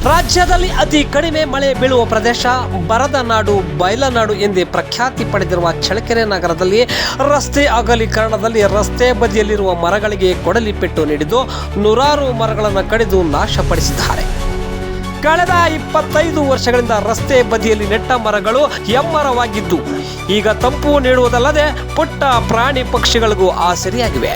ರಾಜ್ಯದಲ್ಲಿ ಅತಿ ಕಡಿಮೆ ಮಳೆ ಬೀಳುವ ಪ್ರದೇಶ ಬರದ ನಾಡು ಬಯಲನಾಡು ಎಂದೇ ಪ್ರಖ್ಯಾತಿ ಪಡೆದಿರುವ ಚಳ್ಳಕೆರೆ ನಗರದಲ್ಲಿ ರಸ್ತೆ ಅಗಲೀಕರಣದಲ್ಲಿ ರಸ್ತೆ ಬದಿಯಲ್ಲಿರುವ ಮರಗಳಿಗೆ ಕೊಡಲಿ ಪೆಟ್ಟು ನೀಡಿದ್ದು ನೂರಾರು ಮರಗಳನ್ನು ಕಡಿದು ನಾಶಪಡಿಸಿದ್ದಾರೆ. ಕಳೆದ 25 ವರ್ಷಗಳಿಂದ ರಸ್ತೆ ಬದಿಯಲ್ಲಿ ನೆಟ್ಟ ಮರಗಳು ಎಮ್ಮರವಾಗಿದ್ದು ಈಗ ತಂಪು ನೀಡುವುದಲ್ಲದೆ ಪುಟ್ಟ ಪ್ರಾಣಿ ಪಕ್ಷಿಗಳಿಗೂ ಆಸರೆಯಾಗಿವೆ.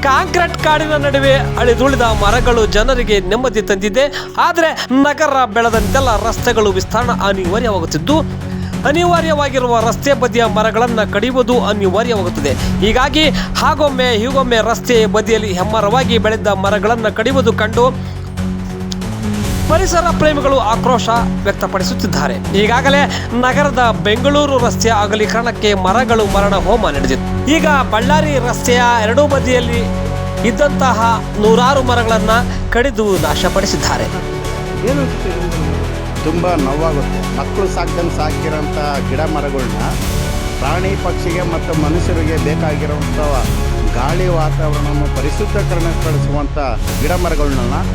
ಕಾಂಕ್ರೀಟ್ ಕಾಡಿನ ನಡುವೆ ಅಳಿದುಳಿದ ಮರಗಳು ಜನರಿಗೆ ನೆಮ್ಮದಿ ತಂದಿದೆ. ಆದರೆ ನಗರ ಬೆಳೆದಂತೆಲ್ಲ ರಸ್ತೆಗಳು ವಿಸ್ತರಣೆ ಅನಿವಾರ್ಯವಾಗುತ್ತಿದ್ದು ಅನಿವಾರ್ಯವಾಗಿರುವ ರಸ್ತೆ ಬದಿಯ ಮರಗಳನ್ನು ಕಡಿಯುವುದು ಅನಿವಾರ್ಯವಾಗುತ್ತದೆ. ಹೀಗಾಗಿ ಹಾಗೊಮ್ಮೆ ಹೀಗೊಮ್ಮೆ ರಸ್ತೆ ಬದಿಯಲ್ಲಿ ಹೆಮ್ಮರವಾಗಿ ಬೆಳೆದ ಮರಗಳನ್ನು ಕಡಿಯುವುದು ಕಂಡು ಪರಿಸರ ಪ್ರೇಮಿಗಳು ಆಕ್ರೋಶ ವ್ಯಕ್ತಪಡಿಸುತ್ತಿದ್ದಾರೆ. ಈಗಾಗಲೇ ನಗರದ ಬೆಂಗಳೂರು ರಸ್ತೆಯ ಅಗಲೀಕರಣಕ್ಕೆ ಮರಗಳು ಮರಣ ಹೋಮ ನಡೆದಿತ್ತು. ಈಗ ಬಳ್ಳಾರಿ ರಸ್ತೆಯ ಎರಡೂ ಬದಿಯಲ್ಲಿ ಇದ್ದಂತಹ ನೂರಾರು ಮರಗಳನ್ನು ಕಡಿದು ನಾಶಪಡಿಸಿದ್ದಾರೆ. ತುಂಬ ನೋವಾಗುತ್ತೆ. ಮಕ್ಕಳು ಸಾಕಿರೋಂಥ ಗಿಡ ಮರಗಳನ್ನ ಪ್ರಾಣಿ ಪಕ್ಷಿಗೆ ಮತ್ತು ಮನುಷ್ಯರಿಗೆ ಬೇಕಾಗಿರುವಂಥ ಗಾಳಿ ವಾತಾವರಣವನ್ನು ಪರಿಶುದ್ಧೀಕರಣಗೊಳಿಸುವಂಥ ಗಿಡ ಮರಗಳನ್ನ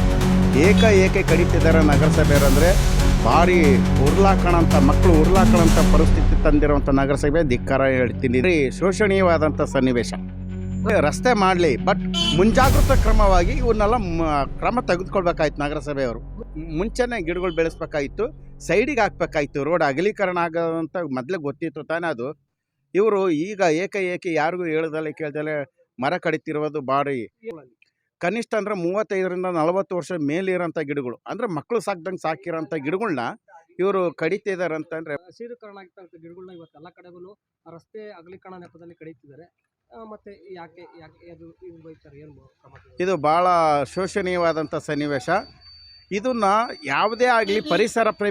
ಏಕೆ ಕಡಿತಿದ್ದಾರೆ ನಗರಸಭೆಯವರು. ಅಂದರೆ ಭಾರಿ ಮಕ್ಕಳು ಉರ್ಲಾಕಣಂಥ ಪರಿಸ್ಥಿತಿ ತಂದಿರುವಂಥ ನಗರಸಭೆ ಧಿಕ್ಕಾರ ಹೇಳ್ತೀನಿ. ಶೋಷಣೀಯವಾದಂಥ ಸನ್ನಿವೇಶ. ರಸ್ತೆ ಮಾಡಲಿ, ಬಟ್ ಮುಂಜಾಗ್ರತಾ ಕ್ರಮವಾಗಿ ಇವನ್ನೆಲ್ಲ ಕ್ರಮ ತೆಗೆದುಕೊಳ್ಬೇಕಾಯ್ತು. ನಗರಸಭೆಯವರು ಮುಂಚೆನೇ ಗಿಡಗಳು ಬೆಳೆಸ್ಬೇಕಾಯಿತು, ಸೈಡಿಗೆ ಹಾಕ್ಬೇಕಾಯ್ತು. ರೋಡ್ ಅಗಲೀಕರಣ ಆಗೋದಂತ ಮೊದಲೇ ಗೊತ್ತಿತ್ತು ತಾನೇ ಅದು. ಇವರು ಈಗ ಏಕೆ ಯಾರಿಗೂ ಹೇಳ್ದಲೆ ಕೇಳ್ದಲೆ ಮರ ಕಡಿತಿರುವುದು ಭಾರಿ. ಕನಿಷ್ಠ ಅಂದರೆ 35ರಿಂದ 40 ವರ್ಷ ಮೇಲಿರೋಂಥ ಗಿಡಗಳು, ಅಂದರೆ ಮಕ್ಕಳು ಸಾಕಿರೋಂಥ ಗಿಡಗಳನ್ನ ಇವರು ಕಡಿತಿದ್ದಾರೆ ಅಂತಂದರೆ. ಹಸಿರುಕರಣ ಆಗಿರ್ತಕ್ಕಂಥ ಗಿಡಗಳನ್ನ ಇವತ್ತು ಎಲ್ಲ ಕಡೆಗೂ ರಸ್ತೆ ಅಗಲೀಕರಣ ನೆಪದಲ್ಲಿ ಕಡಿತಿದ್ದಾರೆ. ಮತ್ತೆ ಯಾಕೆ ಇದು ಭಾಳ ಶೋಷಣೀಯವಾದಂಥ ಸನ್ನಿವೇಶ. ಇದನ್ನು ಯಾವುದೇ ಆಗಲಿ ಪರಿಸರ ಪ್ರೇಮಿ